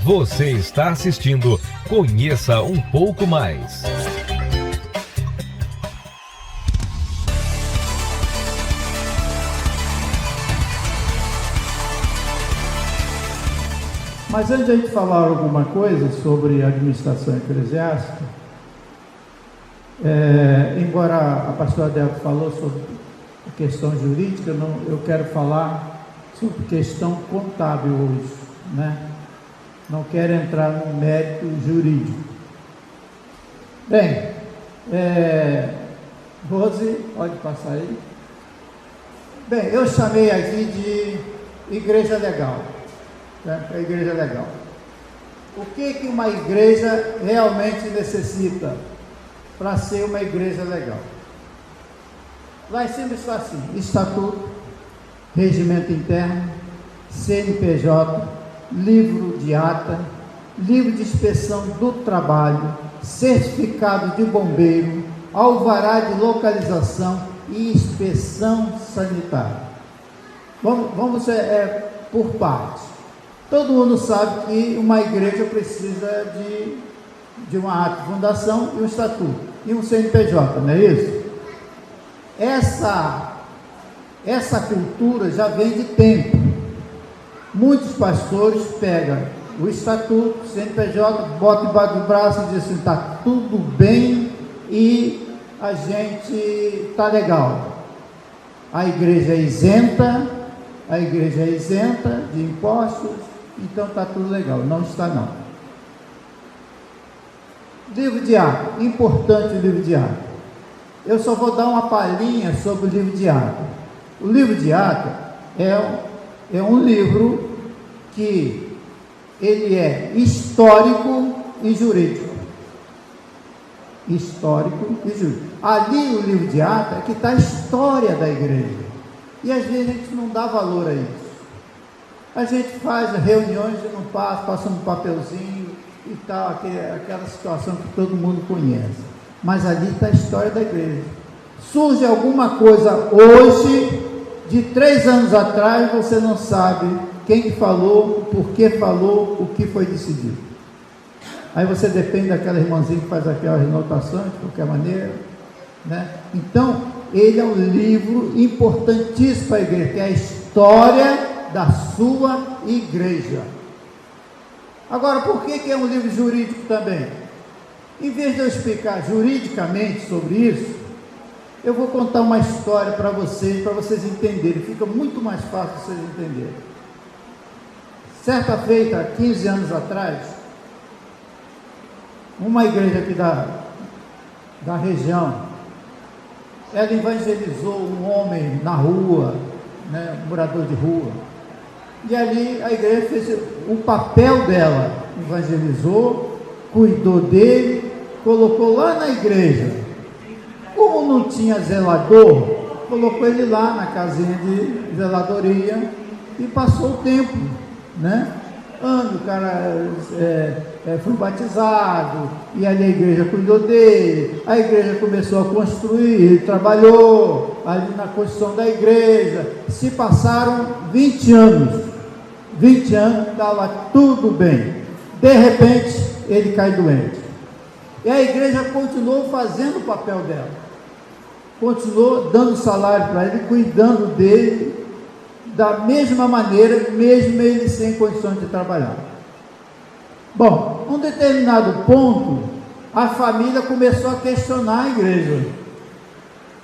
Você está assistindo Conheça um pouco mais. Mas antes de a gente falar alguma coisa sobre administração eclesiástica, embora a pastora Débora falou sobre a questão jurídica, eu quero falar sobre questão contábil hoje, né? Não quero entrar no mérito jurídico. Bem, Rose, pode passar aí. Bem, eu chamei aqui de igreja legal. A igreja legal. O que uma igreja realmente necessita para ser uma igreja legal? Lá em cima está assim: estatuto, regimento interno, CNPJ, livro de ata, livro de inspeção do trabalho, certificado de bombeiro, alvará de localização e inspeção sanitária. Vamos por partes. Todo mundo sabe que uma igreja precisa de uma ata de fundação e um estatuto, e um CNPJ, não é isso? Essa cultura já vem de tempo. Muitos pastores pegam o estatuto, o CNPJ, botam embaixo do braço e dizem assim: está tudo bem e a gente está legal. A igreja é isenta de impostos, então está tudo legal. Não está, não. Livro de ata, importante o livro de ata. Eu só vou dar uma palhinha sobre o livro de ata. O livro de ata é um livro que ele é histórico e jurídico. Histórico e jurídico. Ali o livro de ata é que está a história da igreja. E às vezes a gente não dá valor a isso. A gente faz reuniões e não passa um papelzinho e tal, aquela situação que todo mundo conhece. Mas ali está a história da igreja. Surge alguma coisa hoje, de 3 anos atrás, você não sabe quem falou, por que falou, o que foi decidido. Aí você depende daquela irmãzinha que faz aquelas anotações, de qualquer maneira, né? Então, ele é um livro importantíssimo para a igreja, que é a história da sua igreja. Agora, por que é um livro jurídico também? Em vez de eu explicar juridicamente sobre isso, eu vou contar uma história para vocês entenderem. Fica muito mais fácil vocês entenderem. Certa feita, 15 anos atrás, uma igreja aqui da região, ela evangelizou um homem na rua, né, um morador de rua, e ali a igreja fez o papel dela, evangelizou, cuidou dele, colocou lá na igreja. Como não tinha zelador, colocou ele lá na casinha de zeladoria e passou o tempo, né? O cara foi batizado, e ali a igreja cuidou dele, a igreja começou a construir, ele trabalhou ali na construção da igreja. Se passaram 20 anos, estava tudo bem. De repente, ele cai doente. E a igreja continuou fazendo o papel dela, continuou dando salário para ele, cuidando dele, da mesma maneira, mesmo ele sem condições de trabalhar. Bom, um determinado ponto, a família começou a questionar a igreja.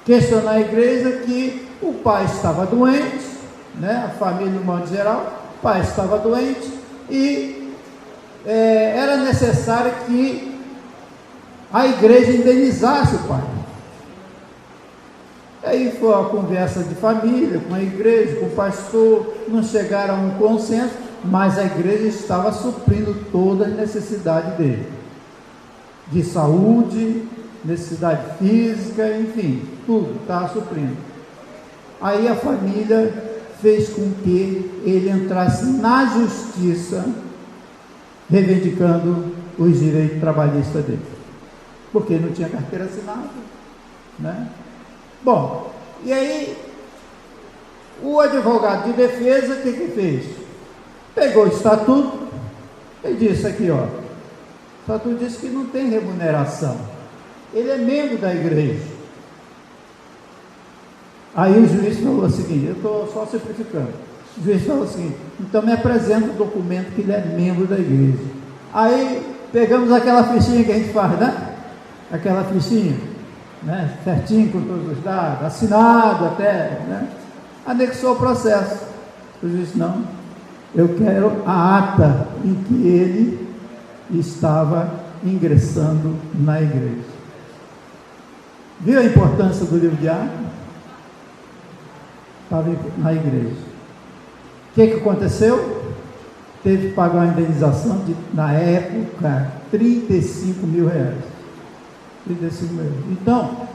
Que o pai estava doente, né? A família, no modo geral, o pai estava doente e era necessário que a igreja indenizasse o pai. Aí foi uma conversa de família, com a igreja, com o pastor, não chegaram a um consenso, mas a igreja estava suprindo todas as necessidades dele, de saúde, necessidade física, enfim, tudo estava suprindo. Aí a família fez com que ele entrasse na justiça, reivindicando os direitos trabalhistas dele, porque não tinha carteira assinada, né? Bom, e aí o advogado de defesa, o que fez? Pegou o estatuto, Ele disse aqui, ó, só tu disse que não tem remuneração. Ele é membro da igreja. Aí o juiz falou o seguinte, eu estou só simplificando. O juiz falou o seguinte, então me apresenta o documento que ele é membro da igreja. Aí pegamos aquela fichinha que a gente faz, né? Aquela fichinha, né? Certinho com todos os dados, assinado até, né? Anexou o processo. O juiz disse, não, eu quero a ata em que ele estava ingressando na igreja. Viu a importância do livro de Atos? Estava na igreja. O que aconteceu? Teve que pagar uma indenização de, na época, 35 mil reais. 35 mil. Então,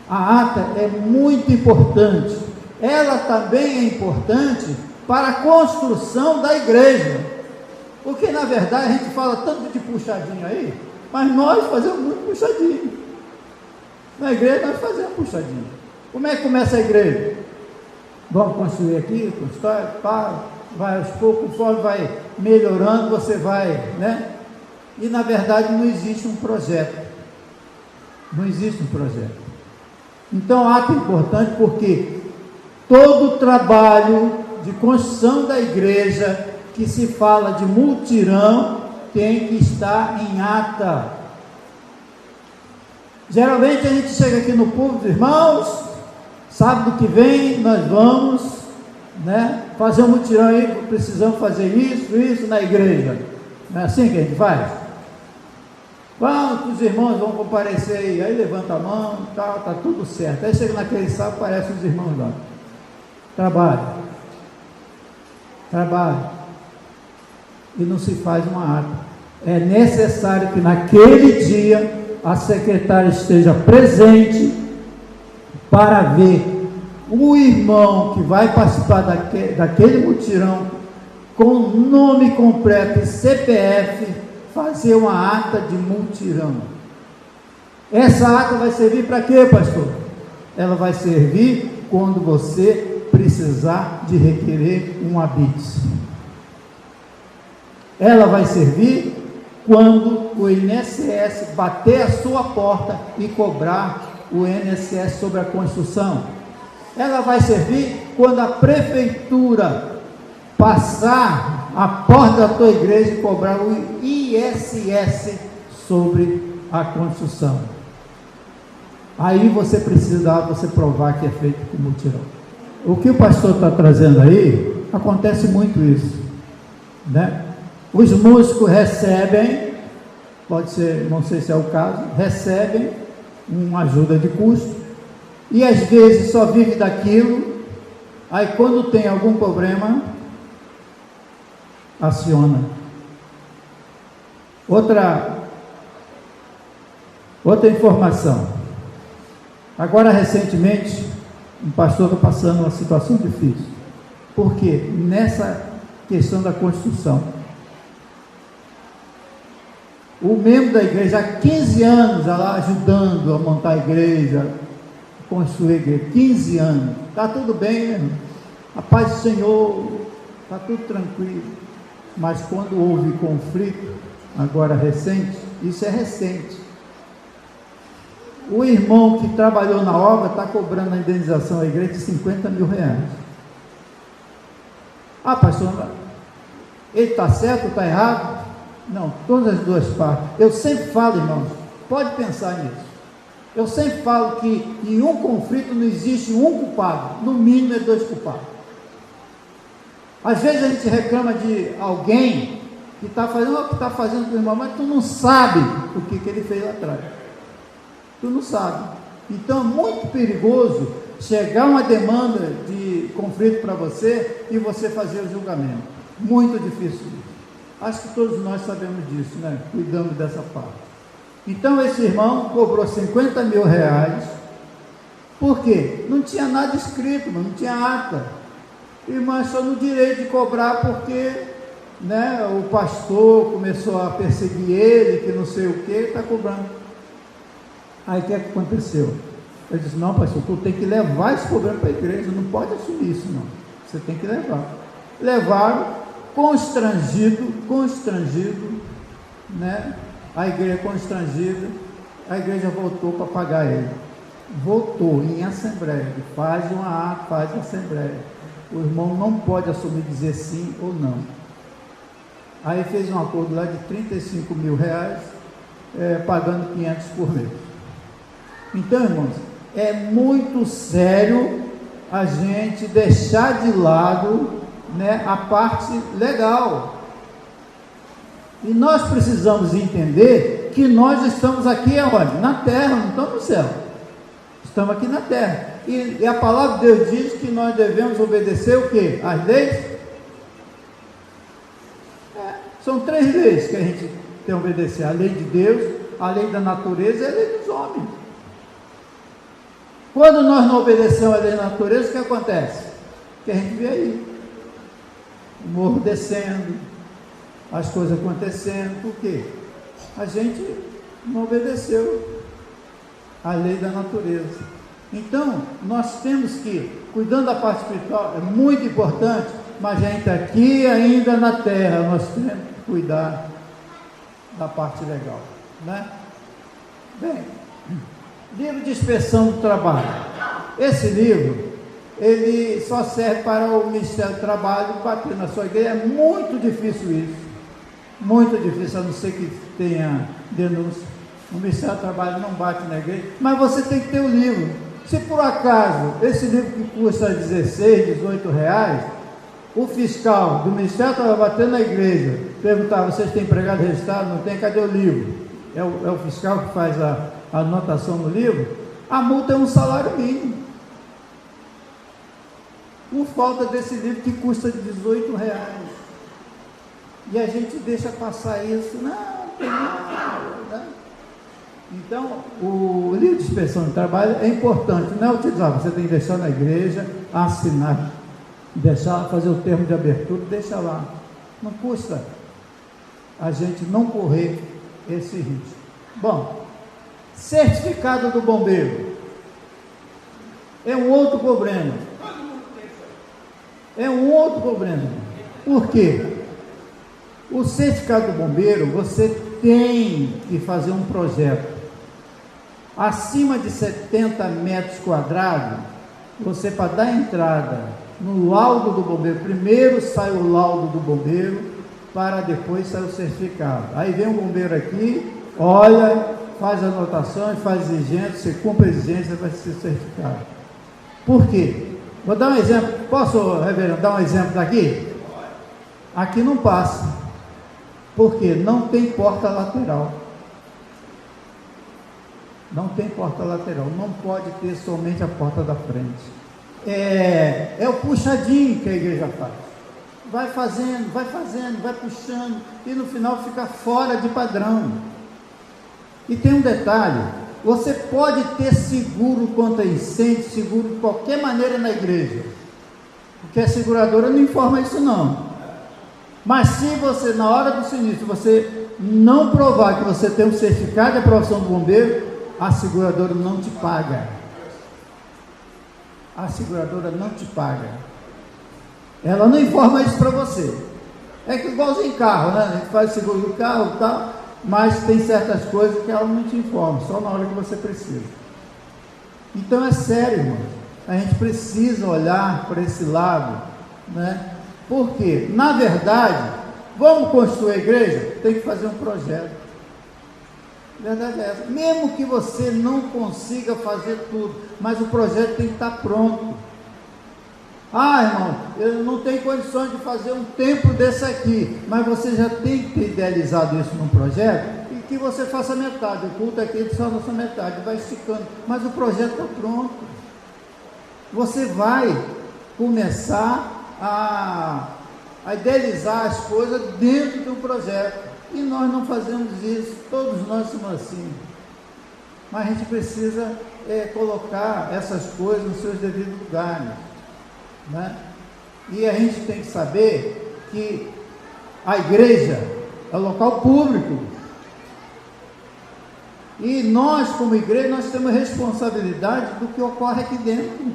a ata é muito importante. Ela também é importante para a construção da igreja. Porque, na verdade, a gente fala tanto de puxadinho aí, mas nós fazemos muito puxadinho. Na igreja nós fazemos puxadinho. Como é que começa a igreja? Vamos construir aqui, constrói, vai aos poucos, conforme vai melhorando, você vai, né? E na verdade não existe um projeto. Não existe um projeto. Então, ato importante porque todo o trabalho de construção da igreja, que se fala de mutirão, tem que estar em ata. Geralmente a gente chega aqui no público, irmãos, sábado que vem nós vamos, né, fazer um mutirão aí, precisamos fazer isso na igreja. Não é assim que a gente faz? Vamos, os irmãos vão comparecer aí levanta a mão, tal, tá tudo certo. Aí chega naquele sábado, aparecem os irmãos lá. Trabalho. E não se faz uma ata. É necessário que naquele dia a secretária esteja presente para ver o irmão que vai participar daquele mutirão com nome completo e CPF, fazer uma ata de mutirão. Essa ata vai servir para quê, pastor? Ela vai servir quando você precisar de requerer um habite. Ela vai servir quando o INSS bater a sua porta e cobrar o INSS sobre a construção. Ela vai servir quando a prefeitura passar a porta da tua igreja e cobrar o ISS sobre a construção. Aí você precisa você provar que é feito com mutirão. O que o pastor está trazendo aí, acontece muito isso, né? Os músicos recebem, pode ser, não sei se é o caso, recebem uma ajuda de custo, e às vezes só vive daquilo, aí quando tem algum problema, aciona. Outra informação. Agora, recentemente, um pastor está passando uma situação difícil. Por quê? Nessa questão da construção. O membro da igreja, há 15 anos, lá ajudando a montar a igreja, construir a igreja, 15 anos. Está tudo bem, né, irmão? A paz do Senhor, está tudo tranquilo. Mas quando houve conflito, agora recente, isso é recente, o irmão que trabalhou na obra está cobrando a indenização à igreja de 50 mil reais. Ah, pastor, ele está certo ou está errado? Não, todas as duas partes. Eu sempre falo, irmãos, pode pensar nisso. Eu sempre falo que em um conflito não existe um culpado, no mínimo é dois culpados. Às vezes a gente reclama de alguém que está fazendo o que está fazendo com o irmão, mas tu não sabe o que ele fez lá atrás. Tu não sabe. Então é muito perigoso chegar uma demanda de conflito para você e você fazer o julgamento. Muito difícil. Acho que todos nós sabemos disso, né? Cuidamos dessa parte. Então esse irmão cobrou 50 mil reais. Por quê? Não tinha nada escrito, não tinha ata. O irmão achou no direito de cobrar porque, né, o pastor começou a perseguir ele, que não sei o que, está cobrando. Aí o que aconteceu? Ele disse, não, pastor, tu tem que levar esse problema para a igreja, não pode assumir isso não, você tem que levar. Levaram, constrangido, né? A igreja constrangida, a igreja voltou para pagar ele. Voltou em assembleia, faz uma ata, faz assembleia. O irmão não pode assumir dizer sim ou não. Aí fez um acordo lá de 35 mil reais, pagando 500 por mês. Então, irmãos, é muito sério a gente deixar de lado, né, a parte legal. E nós precisamos entender que nós estamos aqui aonde? Na terra, não estamos no céu. Estamos aqui na terra. E a palavra de Deus diz que nós devemos obedecer o quê? As leis? São 3 leis que a gente tem que obedecer: a lei de Deus, a lei da natureza e a lei dos homens. Quando nós não obedecemos a lei da natureza, o que acontece? Que a gente vê aí o morro descendo, as coisas acontecendo. Por quê? A gente não obedeceu a lei da natureza. Então, nós temos que, cuidando da parte espiritual, é muito importante, mas a gente aqui ainda na terra, nós temos que cuidar da parte legal, né? Bem, livro de inspeção do trabalho. Esse livro, ele só serve para o Ministério do Trabalho bater na sua igreja. É muito difícil isso. Muito difícil, a não ser que tenha denúncia. O Ministério do Trabalho não bate na igreja, mas você tem que ter o livro. Se por acaso esse livro que custa 16, 18 reais, o fiscal do Ministério estava batendo na igreja, perguntava: vocês têm empregado registrado? Não tem? Cadê o livro? É o fiscal que faz a anotação no livro. A multa é um salário mínimo, por falta desse livro que custa 18 reais. E a gente deixa passar isso. Não tem nada, né? Então, o livro de inspeção de trabalho é importante, não é utilizar, você tem que deixar na igreja, assinar, deixar, fazer o termo de abertura, deixa lá. Não custa a gente não correr esse risco. Bom, certificado do bombeiro é um outro problema. É um outro problema. Por quê? O certificado do bombeiro, você tem que fazer um projeto. Acima de 70 metros quadrados, você, para dar entrada no laudo do bombeiro, primeiro sai o laudo do bombeiro, para depois sair o certificado. Aí vem o bombeiro aqui, olha, faz anotações, faz exigência, você cumpre a exigência, vai ser certificado. Por quê? Vou dar um exemplo. Posso, reverendo, dar um exemplo daqui? Aqui não passa. Por quê? Não tem porta lateral. Não tem porta lateral, não pode ter somente a porta da frente. É o puxadinho que a igreja faz. Vai fazendo, vai puxando, e no final fica fora de padrão. E tem um detalhe: você pode ter seguro contra incêndio, seguro de qualquer maneira na igreja, porque a seguradora não informa isso não. Mas se você, na hora do sinistro, você não provar que você tem um certificado de aprovação do bombeiro, a seguradora não te paga. A seguradora não te paga. Ela não informa isso para você. É que igualzinho em carro, né? A gente faz seguro do carro e tal, mas tem certas coisas que ela não te informa, só na hora que você precisa. Então é sério, irmão. A gente precisa olhar para esse lado, né? Porque, na verdade, vamos construir a igreja? Tem que fazer um projeto. A verdade é essa. Mesmo que você não consiga fazer tudo, mas o projeto tem que estar pronto. Ah, irmão, eu não tenho condições de fazer um templo desse aqui, mas você já tem que ter idealizado isso num projeto, e que você faça metade. O culto aqui é só a nossa metade, vai esticando, mas o projeto está pronto. Você vai começar a idealizar as coisas dentro do projeto. E nós não fazemos isso, todos nós somos assim. Mas a gente precisa colocar essas coisas nos seus devidos lugares, né? E a gente tem que saber que a igreja é um local público. E nós, como igreja, nós temos responsabilidade do que ocorre aqui dentro.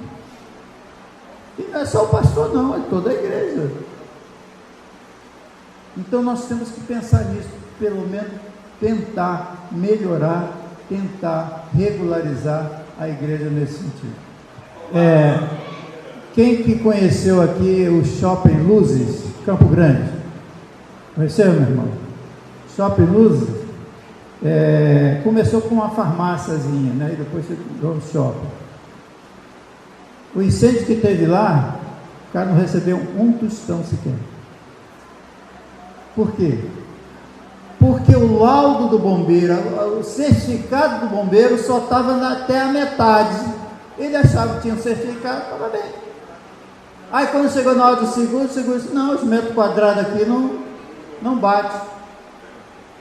E não é só o pastor não, é toda a igreja. Então nós temos que pensar nisso. pelo menos tentar melhorar, tentar regularizar a igreja nesse sentido. Quem que conheceu aqui o Shopping Luzes, Campo Grande? Conheceu, meu irmão? Shopping Luzes começou com uma farmáciazinha, né? E depois virou um shopping. O incêndio que teve lá, o cara não recebeu um tostão sequer. Por quê? Porque o laudo do bombeiro, o certificado do bombeiro só estava até a metade. Ele achava que tinha um certificado, estava bem. Aí quando chegou na hora do seguro, o seguro disse, não, os metros quadrados aqui não bate.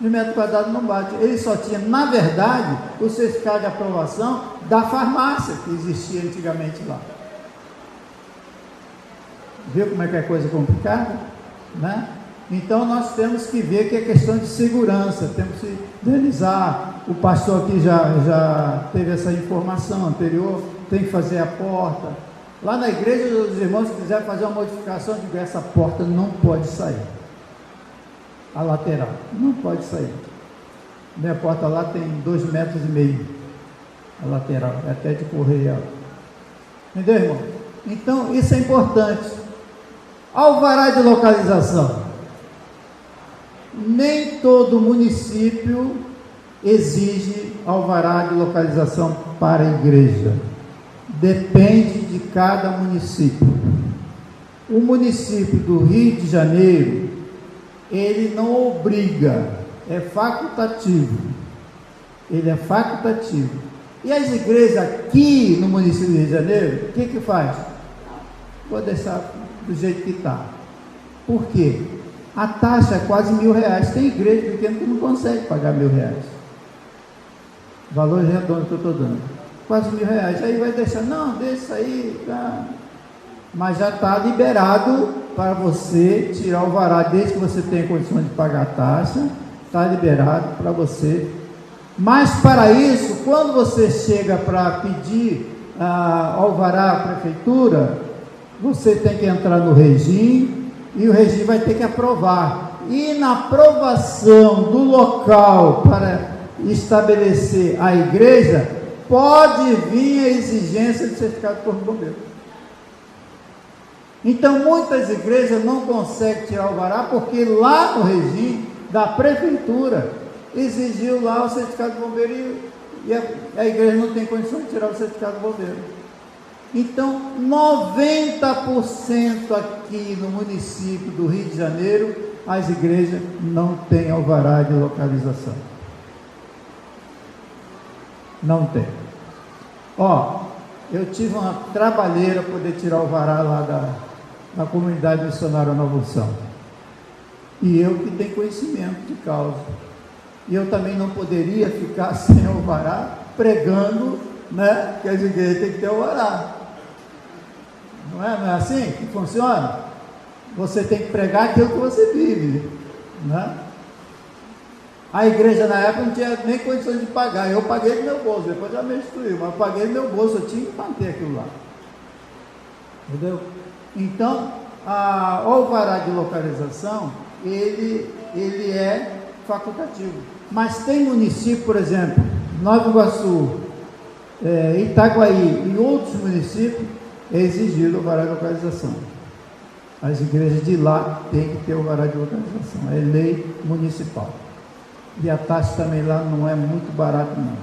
Os metros quadrados não bate. Ele só tinha, na verdade, o certificado de aprovação da farmácia que existia antigamente lá. Viu como é que é coisa complicada? Né? Então nós temos que ver que é questão de segurança, temos que realizar. O pastor aqui já teve essa informação anterior, tem que fazer a porta. Lá na igreja, os irmãos que quiserem fazer uma modificação, de essa porta não pode sair. A lateral, não pode sair. Minha porta lá tem 2,5 metros. A lateral, é até de correr ela. Entendeu, irmão? Então, isso é importante. Alvará de localização. Nem todo município exige alvará de localização para a igreja. Depende de cada município. O município do Rio de Janeiro, ele não obriga, é facultativo. Ele é facultativo. E as igrejas aqui no município do Rio de Janeiro, o que faz? Vou deixar do jeito que está. Por quê? A taxa é quase R$1.000. Tem igreja pequena que não consegue pagar R$1.000. Valor redondo que eu estou dando. Quase R$1.000. Aí vai deixar, não, deixa aí, tá. Mas já está liberado para você tirar o alvará, desde que você tenha condições de pagar a taxa, está liberado para você. Mas para isso, quando você chega para pedir alvará à prefeitura, você tem que entrar no regime e o regime vai ter que aprovar. E na aprovação do local para estabelecer a igreja, pode vir a exigência de certificado de corpo de bombeiro. Então muitas igrejas não conseguem tirar o alvará porque lá no regime da prefeitura exigiu lá o certificado de bombeiro e a igreja não tem condição de tirar o certificado de bombeiro. Então 90% aqui no município do Rio de Janeiro, as igrejas não têm alvará de localização. Não tem. Eu tive uma trabalheira para poder tirar o alvará lá da comunidade missionária Nova Unção. E eu que tenho conhecimento de causa. E eu também não poderia ficar sem alvará pregando, né? Que as igrejas têm que ter alvará. Não é assim que funciona? Você tem que pregar aquilo que você vive, né? A igreja na época não tinha nem condições de pagar. Eu paguei do meu bolso, depois já me instruiu, mas eu paguei do meu bolso, eu tinha que manter aquilo lá. Entendeu? Então, o alvará de localização, ele é facultativo. Mas tem município, por exemplo, Nova Iguaçu, Itaguaí e outros municípios, é exigido o alvará de localização. As igrejas de lá têm que ter o alvará de localização. É lei municipal. E a taxa também lá não é muito barata, não.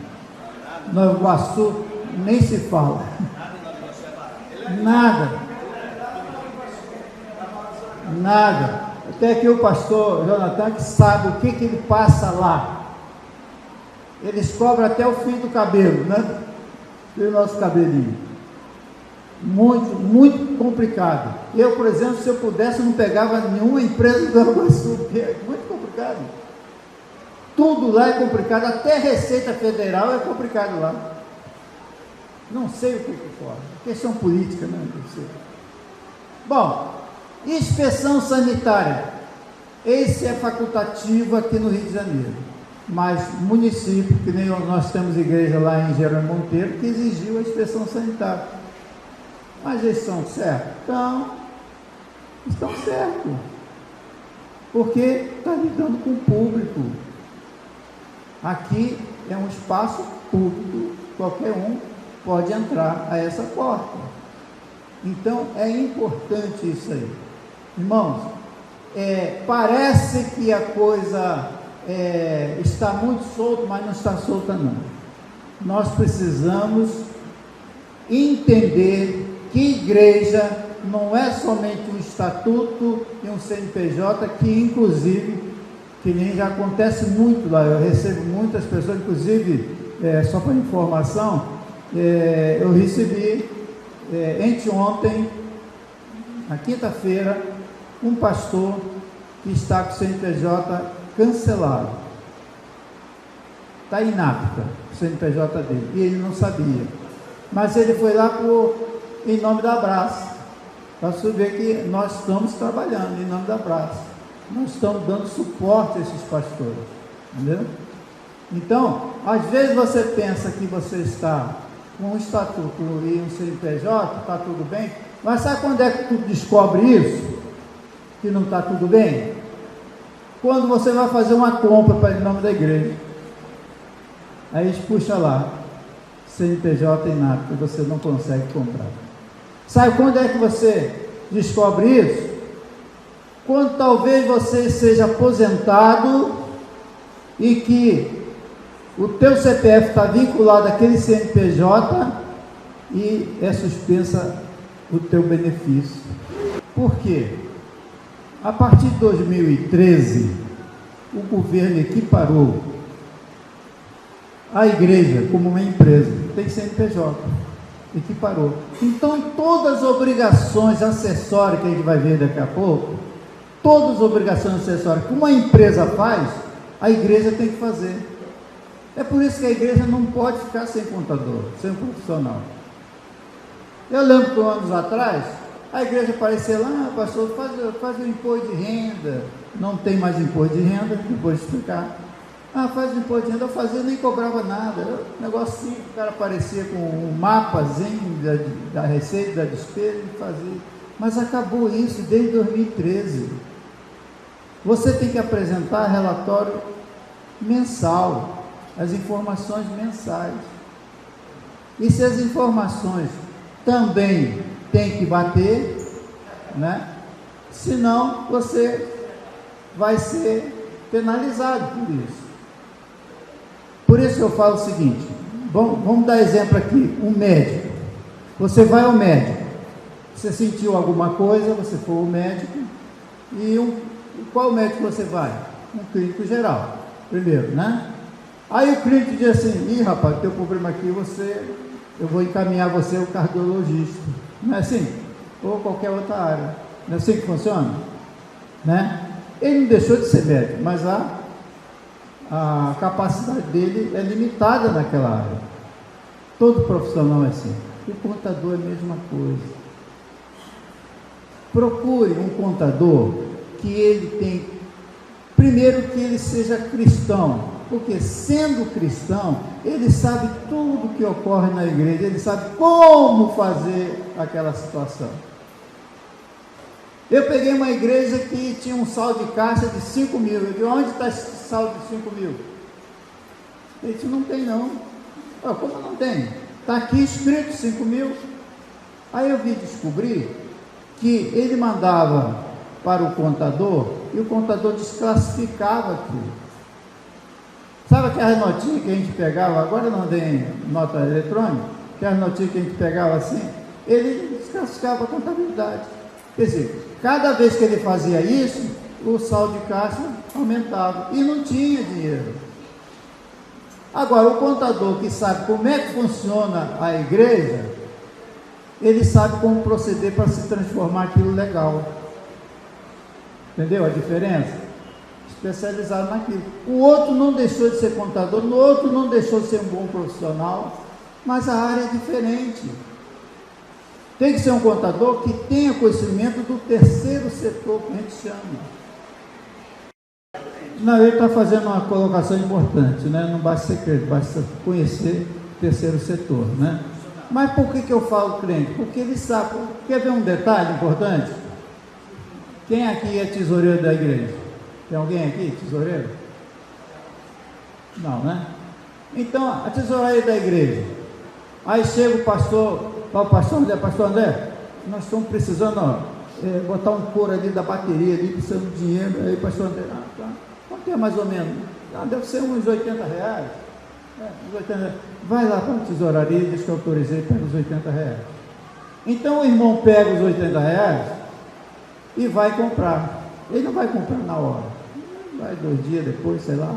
Nova Iguaçu nem se fala. Nada. Até que o pastor Jonathan que sabe o que ele passa lá. Eles cobram até o fim do cabelo, né? Do nosso cabelinho. Muito, muito complicado. Eu, por exemplo, se eu pudesse, não pegava nenhuma empresa do Nova Iguaçu, porque é muito complicado. Tudo lá é complicado, até Receita Federal é complicado lá. Não sei o que for. Questão política, né? Não sei. Bom, inspeção sanitária. Esse é facultativo aqui no Rio de Janeiro. Mas município, que nem nós temos igreja lá em Jerônimo Monteiro, que exigiu a inspeção sanitária. Mas eles estão certos? Estão certos. Porque está lidando com o público. Aqui é um espaço público, qualquer um pode entrar a essa porta. Então é importante isso aí. Irmãos, parece que a coisa está muito solta, mas não está solta não. Nós precisamos entender que igreja não é somente um estatuto e um CNPJ, que inclusive, que nem já acontece muito lá, eu recebo muitas pessoas, inclusive, só para informação, eu recebi anteontem, na quinta-feira, um pastor que está com o CNPJ cancelado, está inapta o CNPJ dele, e ele não sabia, mas ele foi lá em nome da Abraço, para você ver que nós estamos trabalhando em nome da Abraço, nós estamos dando suporte a esses pastores, entendeu? Então, às vezes você pensa que você está com um estatuto e um CNPJ, está tudo bem, mas sabe quando é que tu descobre isso? Que não está tudo bem? Quando você vai fazer uma compra para em nome da igreja, aí eles puxam lá, CNPJ inapto, você não consegue comprar. Sabe quando é que você descobre isso? Quando talvez você seja aposentado e que o teu CPF está vinculado àquele CNPJ e é suspensa o teu benefício. Por quê? A partir de 2013, o governo equiparou a igreja como uma empresa, tem CNPJ, equiparou. Então, todas as obrigações acessórias que a gente vai ver daqui a pouco, todas as obrigações acessórias que uma empresa faz, a igreja tem que fazer. É por isso que a igreja não pode ficar sem contador, sem profissional. Eu lembro que anos atrás, a igreja aparecia lá, pastor, faz o imposto de renda. Não tem mais imposto de renda, depois de explicar. Faz o imposto de renda, eu fazia, nem cobrava nada. Um negócio simples, o cara aparecia com um mapazinho da receita, da despesa, e fazia. Mas acabou isso desde 2013. Você tem que apresentar relatório mensal, as informações mensais. E se as informações também tem que bater, né? Senão você vai ser penalizado por isso. Por isso eu falo o seguinte, vamos dar exemplo aqui, um médico. Você vai ao médico, você sentiu alguma coisa, você foi ao médico, e qual médico você vai? Um clínico geral, primeiro, né? Aí o clínico diz assim, rapaz, teu problema aqui, eu vou encaminhar você ao cardiologista. Não é assim? Ou qualquer outra área. Não é assim que funciona? Né? Ele não deixou de ser médico, mas a capacidade dele é limitada naquela área. Todo profissional é assim. O contador é a mesma coisa. Procure um contador que ele tem, primeiro que ele seja cristão, porque sendo cristão, ele sabe tudo que ocorre na igreja, ele sabe como fazer aquela situação. Eu peguei uma igreja que tinha um saldo de caixa de 5 mil, eu digo, onde está esse saldo de 5 mil? Ele disse, não tem não. Como não tem? Está aqui escrito 5 mil. Aí eu vim descobrir que ele mandava para o contador, e o contador desclassificava aquilo. Sabe aquelas notinhas que a gente pegava, agora não tem nota eletrônica, aquelas notinhas que a gente pegava assim, ele desclassificava a contabilidade. Quer dizer, cada vez que ele fazia isso, o saldo de caixa aumentava, e não tinha dinheiro. Agora, o contador que sabe como é que funciona a igreja, ele sabe como proceder para se transformar aquilo legal. Entendeu a diferença? Especializado naquilo. O outro não deixou de ser contador, o outro não deixou de ser um bom profissional, mas a área é diferente. Tem que ser um contador que tenha conhecimento do terceiro setor, que a gente chama. Não, ele está fazendo uma colocação importante, né? Não basta ser crente, basta conhecer o terceiro setor, né? Mas por que eu falo crente? Porque ele sabe. Quer ver um detalhe importante? Quem aqui é tesoureiro da igreja? Tem alguém aqui, tesoureiro? Não, né? Então, a tesouraria da igreja. Aí chega o pastor, fala, pastor André, nós estamos precisando botar um couro ali da bateria, ali, precisando de dinheiro. Aí o pastor André, tá. Quanto é mais ou menos? Deve ser uns R$80. Uns 80 reais. Vai lá para a tesouraria e diz que eu autorizei, pega os R$80. Então o irmão pega os R$80 e vai comprar. Ele não vai comprar na hora, vai 2 dias depois, sei lá,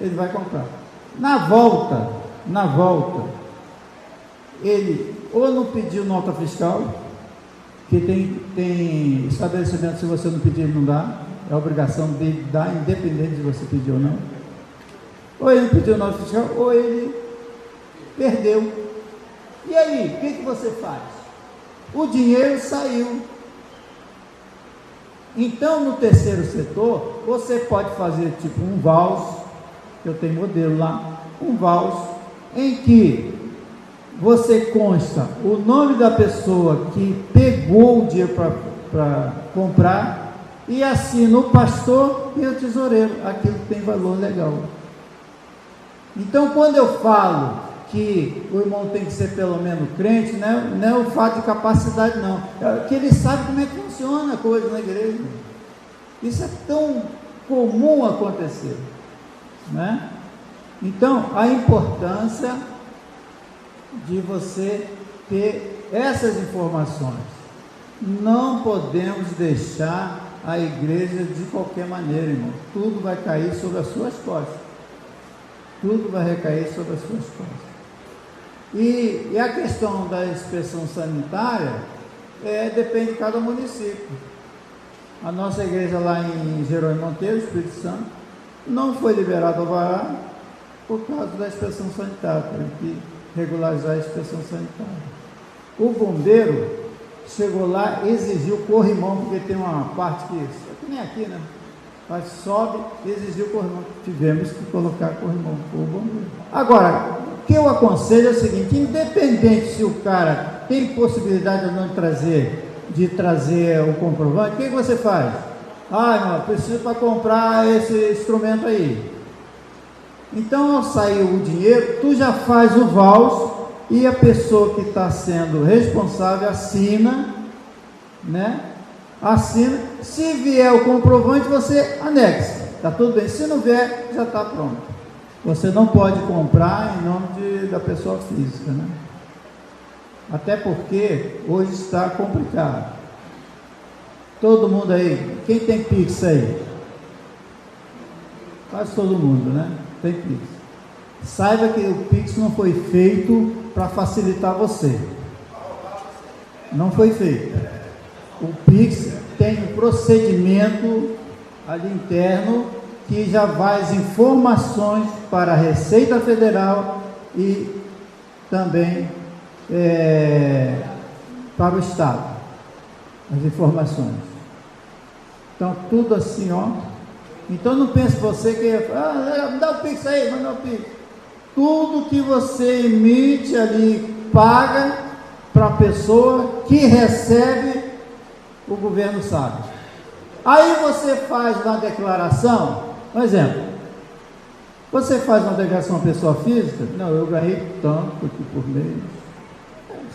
ele vai comprar. Na volta, ele ou não pediu nota fiscal, que tem estabelecimento, se você não pedir, ele não dá, é obrigação dele dar, independente de você pedir ou não. Ou ele não pediu nota fiscal, ou ele perdeu. E aí, o que você faz? O dinheiro saiu. Então, no terceiro setor, você pode fazer tipo um valse, eu tenho modelo lá, um valse, em que você consta o nome da pessoa que pegou o dinheiro para comprar e assina o pastor e o tesoureiro, aquilo que tem valor legal. Então, quando eu falo que o irmão tem que ser pelo menos crente, não é o fato de capacidade, não, é que ele sabe como é que funciona a coisa na igreja. Isso é tão comum acontecer, né? Então, a importância de você ter essas informações. Não podemos deixar a igreja de qualquer maneira, irmão. Tudo vai cair sobre as suas costas. Tudo vai recair sobre as suas costas. E a questão da inspeção sanitária depende de cada município. A nossa igreja lá em Jerônimo Monteiro, Espírito Santo, não foi liberado alvará por causa da inspeção sanitária, tem que regularizar a inspeção sanitária. O bombeiro chegou lá, exigiu corrimão, porque tem uma parte que nem aqui, né? Mas sobe, exigiu corrimão. Tivemos que colocar corrimão para o bombeiro. Agora, o que eu aconselho é o seguinte: independente se o cara tem possibilidade ou não de trazer o comprovante, o que você faz? Irmão, preciso para comprar esse instrumento aí. Então, ao sair o dinheiro, tu já faz o valse e a pessoa que está sendo responsável assina, né? Assina. Se vier o comprovante, você anexa. Está tudo bem. Se não vier, já está pronto. Você não pode comprar em nome da pessoa física, né? Até porque hoje está complicado. Todo mundo aí, quem tem Pix aí? Quase todo mundo, né? Tem Pix. Saiba que o Pix não foi feito para facilitar você. Não foi feito. O Pix tem um procedimento ali interno que já vai as informações para a Receita Federal e também para o Estado, as informações. Então, tudo assim, ó. Então, não pense você que me dá o Pix aí, manda o Pix. Tudo que você emite ali, paga para a pessoa que recebe, o governo sabe. Aí você faz uma declaração, por exemplo, você faz uma declaração a pessoa física, não, eu ganhei tanto aqui por mês,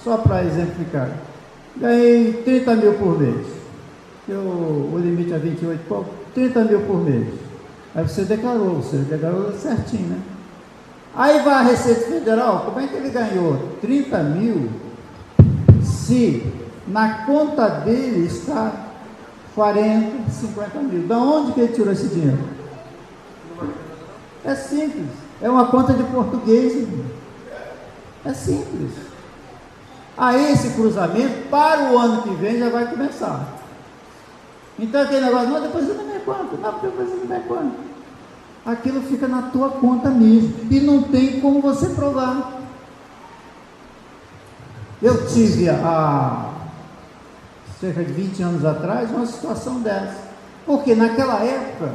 só para exemplificar, ganhei 30 mil por mês, o limite é 28 e pouco, 30 mil por mês. Aí você declarou certinho, né? Aí vai a Receita Federal, como é que ele ganhou 30 mil se na conta dele está 40, 50 mil? Da onde que ele tirou esse dinheiro? É simples, é uma conta de português, irmão. É simples. Aí esse cruzamento, para o ano que vem, já vai começar. Então aquele negócio, não, deposita na minha conta, não, deposita na minha conta. Aquilo fica na tua conta mesmo, e não tem como você provar. Eu tive, há cerca de 20 anos atrás, uma situação dessa. Porque naquela época,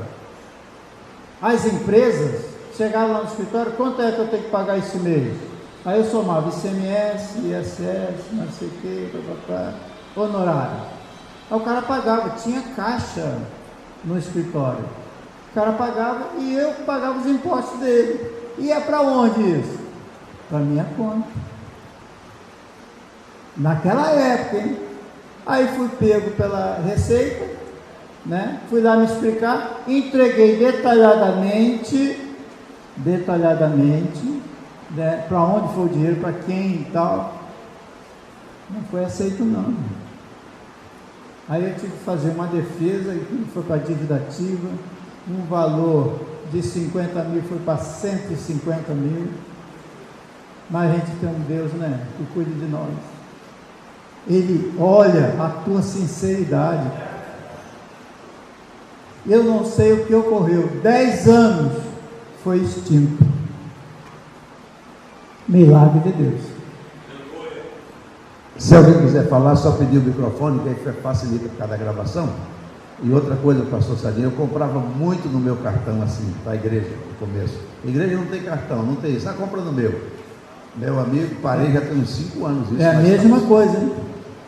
as empresas chegavam lá no escritório, quanto é que eu tenho que pagar esse mês? Aí eu somava ICMS, ISS, não sei o que, honorário. Aí o cara pagava, tinha caixa no escritório. O cara pagava e eu pagava os impostos dele. E é para onde isso? Para minha conta. Naquela época, hein? Aí fui pego pela Receita, né? Fui lá me explicar, entreguei detalhadamente, né? Para onde foi o dinheiro, para quem e tal. Não foi aceito não. Aí eu tive que fazer uma defesa, e foi para dívida ativa, um valor de 50 mil foi para 150 mil, mas a gente tem um Deus, né, que cuida de nós. Ele olha a tua sinceridade. Eu não sei o que ocorreu, 10 anos foi extinto. Milagre de Deus. Se alguém quiser falar, só pedir o microfone, que aí facilita por causa da gravação. E outra coisa, pastor Sadinho, eu comprava muito no meu cartão, assim, para a igreja, no começo. Igreja não tem cartão, não tem isso, só compra no meu. Meu amigo, parei já tem uns 5 anos. Isso, é a mesma coisa, hein?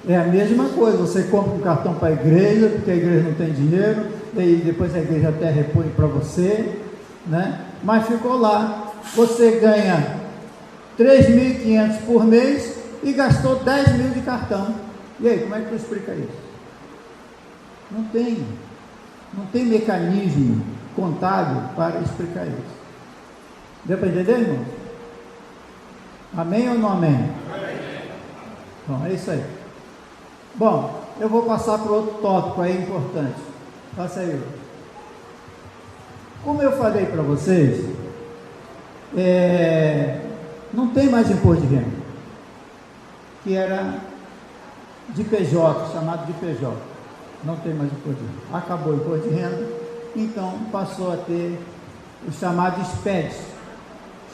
É a mesma coisa, você compra um cartão para a igreja, porque a igreja não tem dinheiro, e depois a igreja até repõe para você, né? Mas ficou lá, você ganha 3.500 por mês e gastou 10 mil de cartão. E aí, como é que tu explica isso? Não tem mecanismo contábil para explicar isso. Deu para entender, irmão? Amém ou não amém? Bom, é isso aí. Bom, eu vou passar para outro tópico aí importante. Passa aí. Como eu falei para vocês, não tem mais imposto de renda, que era de PJ, chamado de PJ. Não tem mais imposto de renda. Acabou o imposto de renda, então passou a ter o chamado SPED.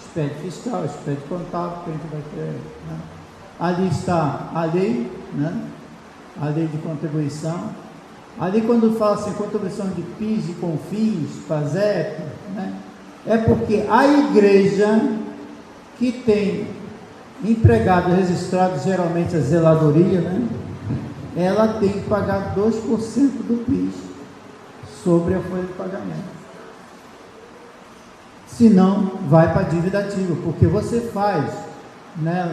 SPED fiscal, SPED contábil, que a gente vai ter, né? Ali está a lei, né? A lei de contribuição. Ali quando fala assim, contribuição de PIS, de CONFINS, PASEP, né? É porque a igreja que tem empregado registrado, geralmente a zeladoria, né? Ela tem que pagar 2% do PIS sobre a folha de pagamento. Senão, vai para a dívida ativa, porque você faz, né,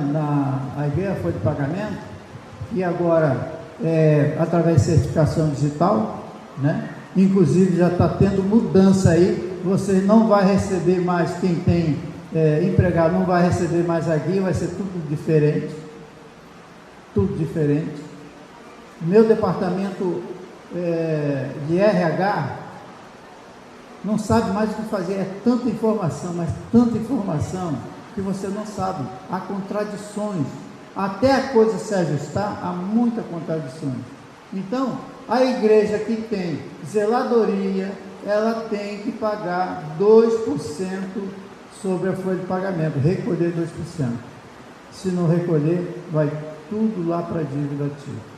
a igreja a folha de pagamento, e agora, através de certificação digital, né? Inclusive já está tendo mudança aí, você não vai receber mais, quem tem empregado não vai receber mais a guia, vai ser tudo diferente. Meu departamento de RH não sabe mais o que fazer, é tanta informação, mas tanta informação, que você não sabe, há contradições, até a coisa se ajustar, há muitas contradições. Então, a igreja que tem zeladoria, ela tem que pagar 2% sobre a folha de pagamento, recolher 2%. Se não recolher, vai tudo lá para a dívida ativa.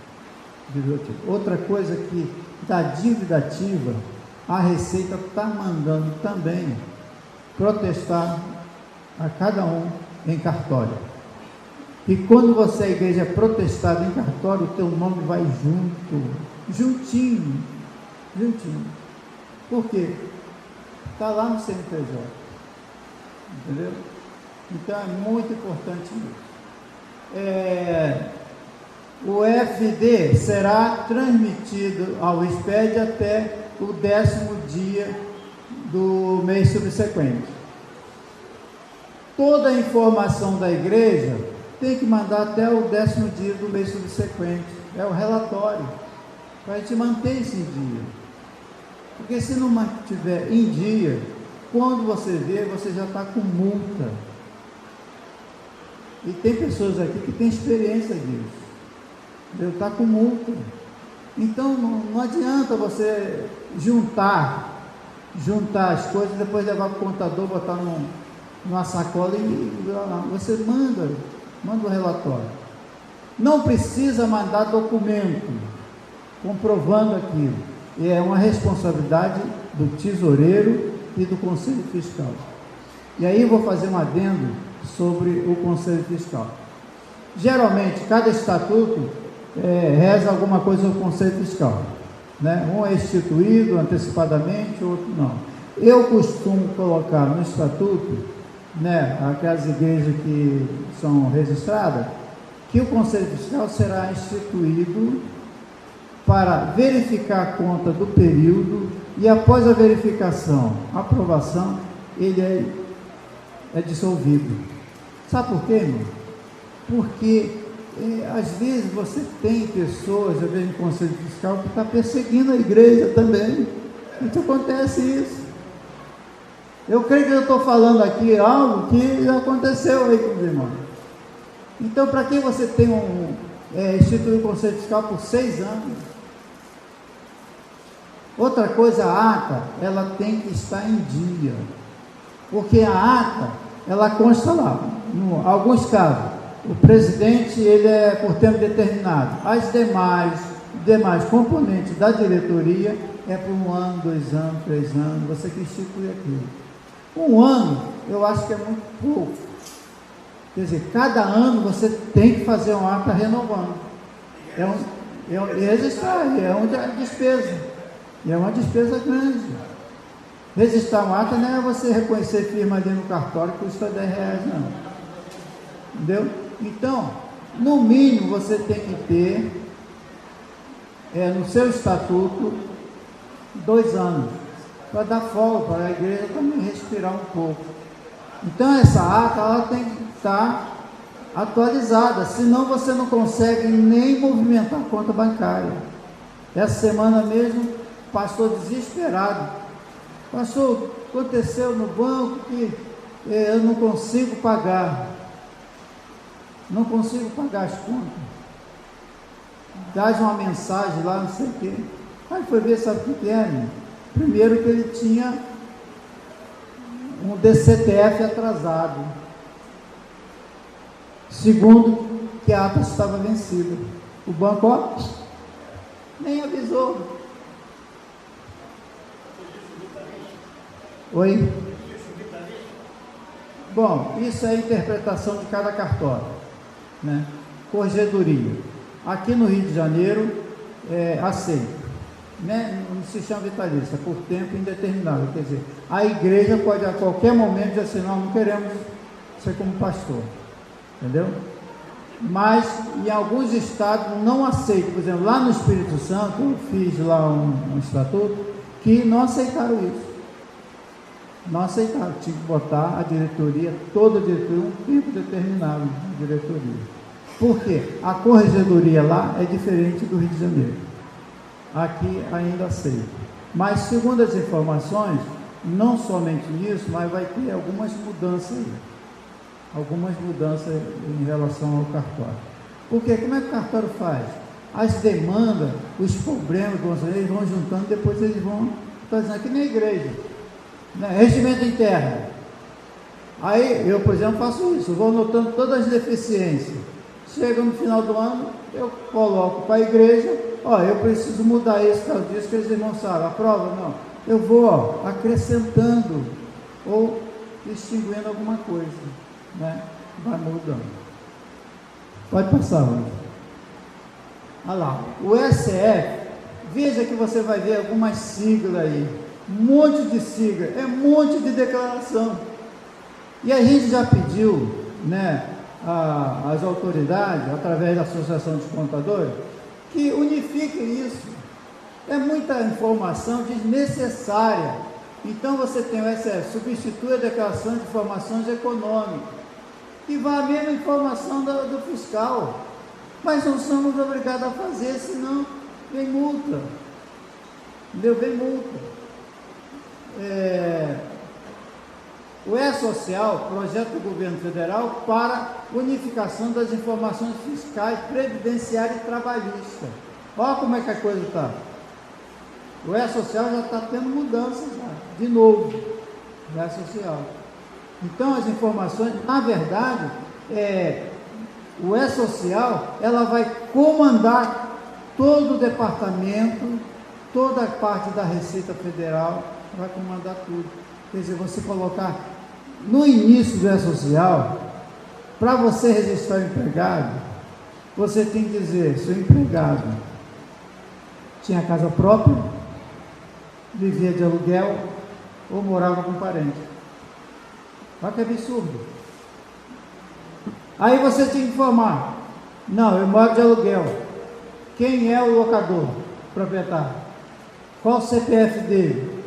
Outra coisa que da dívida ativa, a Receita está mandando também protestar a cada um em cartório. E quando você, a igreja, é protestada em cartório, o teu nome vai juntinho. Por quê? Está lá no CNPJ. Entendeu? Então é muito importante isso. O FD será transmitido ao SPED até o 10º dia do mês subsequente. Toda a informação da igreja tem que mandar até o 10º dia do mês subsequente. É o relatório, para a gente manter isso em dia. Porque se não mantiver em dia, quando você vê, você já está com multa. E tem pessoas aqui que têm experiência disso. Está com multa. Então não adianta você juntar as coisas e depois levar para o contador, botar numa sacola e você manda o relatório. Não precisa mandar documento comprovando aquilo. E é uma responsabilidade do tesoureiro e do Conselho Fiscal. E aí eu vou fazer um adendo sobre o Conselho Fiscal. Geralmente, cada estatuto reza alguma coisa ao Conselho Fiscal, né? Um é instituído antecipadamente, o outro não. Eu costumo colocar no estatuto, né, aquelas igrejas que são registradas, que o Conselho Fiscal será instituído para verificar a conta do período e após a verificação, aprovação, ele é dissolvido. Sabe por quê, irmão? Porque às vezes você tem pessoas, às vezes no Conselho Fiscal, que está perseguindo a igreja também. Então acontece isso. Eu creio que eu estou falando aqui algo que já aconteceu aí com os irmãos. Então, para que você tem instituir o Conselho Fiscal por 6 anos? Outra coisa, a ata, ela tem que estar em dia. Porque a ata, ela consta lá. Em alguns casos, o presidente, ele é por tempo determinado. As demais componentes da diretoria é por 1 ano, 2 anos, 3 anos, você que institui aquilo. 1 ano, eu acho que é muito pouco. Quer dizer, cada ano você tem que fazer uma ata renovando. Registrar, é uma despesa. E é uma despesa grande. Registrar uma ata não é você reconhecer firma ali no cartório que custa R$10, não. Entendeu? Então, no mínimo você tem que ter no seu estatuto 2 anos, para dar folga, para a igreja também respirar um pouco. Então essa ata ela tem que estar atualizada, senão você não consegue nem movimentar a conta bancária. Essa semana mesmo, pastor desesperado. Pastor, aconteceu no banco que eu não consigo pagar. Não consigo pagar as contas. Dá uma mensagem lá, não sei o quê. Aí foi ver, sabe o que é, né? Primeiro que ele tinha um DCTF atrasado. Segundo, que a ata estava vencida. O banco, ó, nem avisou. Oi? Bom, isso é a interpretação de cada cartório, né? Corregedoria. Aqui no Rio de Janeiro, aceito. Né? Não se chama vitalícia, por tempo indeterminado. Quer dizer, a igreja pode a qualquer momento dizer assim, não queremos ser como pastor. Entendeu? Mas em alguns estados não aceitam. Por exemplo, lá no Espírito Santo, eu fiz lá um estatuto que não aceitaram isso. Não aceitaram, tinha que botar a diretoria, toda a diretoria, um tempo determinado de diretoria. Por quê? A corregedoria lá é diferente do Rio de Janeiro. Aqui ainda aceita. Mas segundo as informações, não somente nisso, mas vai ter algumas mudanças aí. Algumas mudanças em relação ao cartório. Por quê? Como é que o cartório faz? As demandas, os problemas, eles vão juntando, depois eles vão fazendo aqui na igreja. Regimento interno. Aí eu, por exemplo, faço isso, vou anotando todas as deficiências. Chega no final do ano, eu coloco para a igreja, eu preciso mudar isso, tal disso, que eles irmãos sabem, aprova? Não. Eu vou acrescentando ou extinguindo alguma coisa, né? Vai mudando. Pode passar, Rony. Olha lá, o SF, veja que você vai ver algumas siglas aí. Um monte de sigla, um monte de declaração. E a gente já pediu, né, às autoridades, através da Associação dos Contadores, que unifiquem isso. É muita informação desnecessária. Então você tem o SF, substitui a declaração de informações econômicas, e vai a mesma informação do fiscal. Mas não somos obrigados a fazer, senão vem multa. Entendeu? Vem multa. O E-Social, projeto do governo federal para unificação das informações fiscais, previdenciária e trabalhista. Olha como é que a coisa está. O E-Social já está tendo mudanças, de novo. O E-Social. Então, as informações, na verdade, o E-Social, ela vai comandar todo o departamento, toda a parte da Receita Federal, vai comandar tudo. Quer dizer, você colocar no início do E-Social, para você registrar o empregado, você tem que dizer, seu empregado tinha casa própria, vivia de aluguel, ou morava com parente. Olha que absurdo. Aí você tinha que informar: não, eu moro de aluguel. Quem é o locador, proprietário? Qual o CPF dele?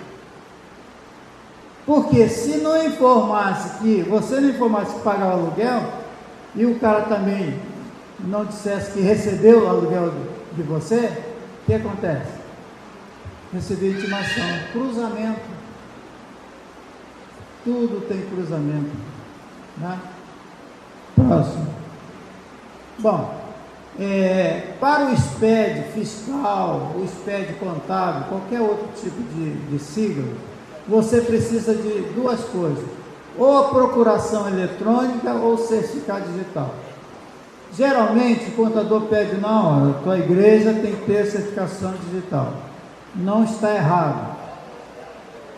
Porque se não informasse que, você não informasse que pagava aluguel, e o cara também não dissesse que recebeu o aluguel de você, o que acontece? Receber intimação, cruzamento. Tudo tem cruzamento, né? Próximo. Bom, para o SPED fiscal, o SPED contábil, qualquer outro tipo de sigla, você precisa de duas coisas: ou a procuração eletrônica ou certificado digital. Geralmente o contador pede: não, a tua igreja tem que ter certificação digital. Não está errado.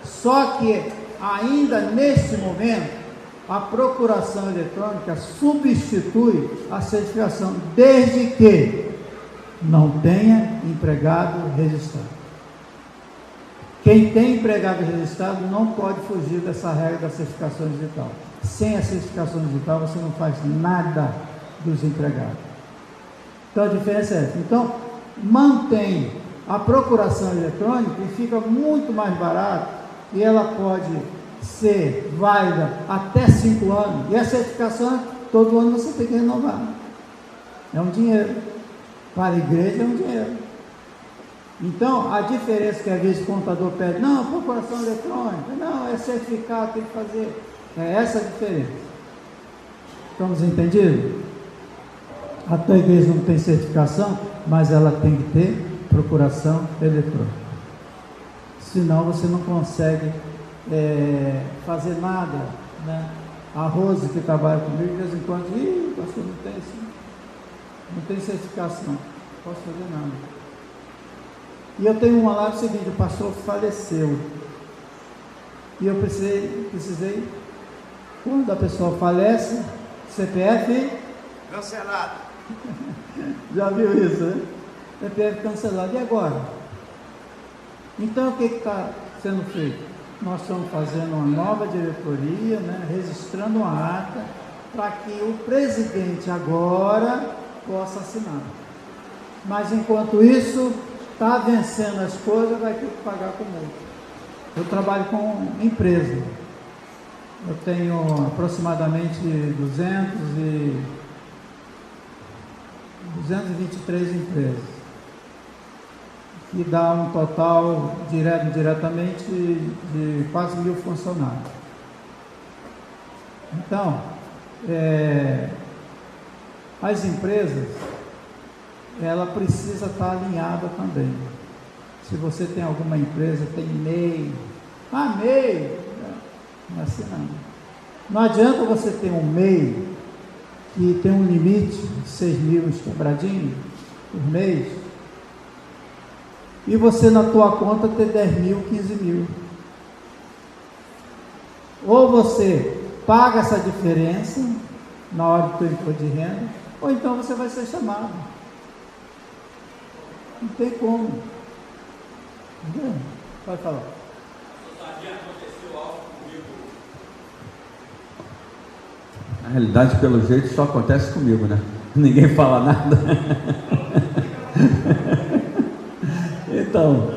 Só que ainda neste momento a procuração eletrônica substitui a certificação, desde que não tenha empregado registrado. Quem tem empregado registrado não pode fugir dessa regra da certificação digital. Sem a certificação digital você não faz nada dos empregados. Então a diferença é essa. Então mantém a procuração eletrônica e fica muito mais barato, e ela pode ser válida até 5 anos, e a certificação todo ano você tem que renovar. É um dinheiro, para a igreja é um dinheiro. Então a diferença que às vezes o contador pede: não, procuração eletrônica, não, é certificado, tem que fazer. É essa a diferença. Estamos entendidos? A tua igreja não tem certificação, mas ela tem que ter procuração eletrônica. Senão você não consegue fazer nada, né? A Rose, que trabalha comigo, de vez em quando: pastor, não tem certificação, não posso fazer nada. E eu tenho uma lá, o seguinte: o pastor faleceu, e eu precisei, quando a pessoa falece, CPF cancelado. Já viu isso, né? CPF cancelado. E agora? Então o que está sendo feito? Nós estamos fazendo uma nova diretoria, né, registrando uma ata, para que o presidente agora possa assinar. Mas enquanto isso, está vencendo as coisas, vai ter que pagar com multa. Eu trabalho com empresa. Eu tenho aproximadamente 223 empresas, que dá um total, direto e indiretamente, de quase 1.000 funcionários. Então, as empresas, ela precisa estar alinhada também. Se você tem alguma empresa, tem MEI, MEI, não é assim não. Não adianta você ter um MEI que tem um limite de 6.000 quebradinhos por mês, e você na tua conta ter 10.000, 15.000. Ou você paga essa diferença na hora do teu imposto de renda, ou então você vai ser chamado. Não tem como. Entendeu? Pode falar. Aconteceu algo comigo. Na realidade, pelo jeito, só acontece comigo, né? Ninguém fala nada. Então,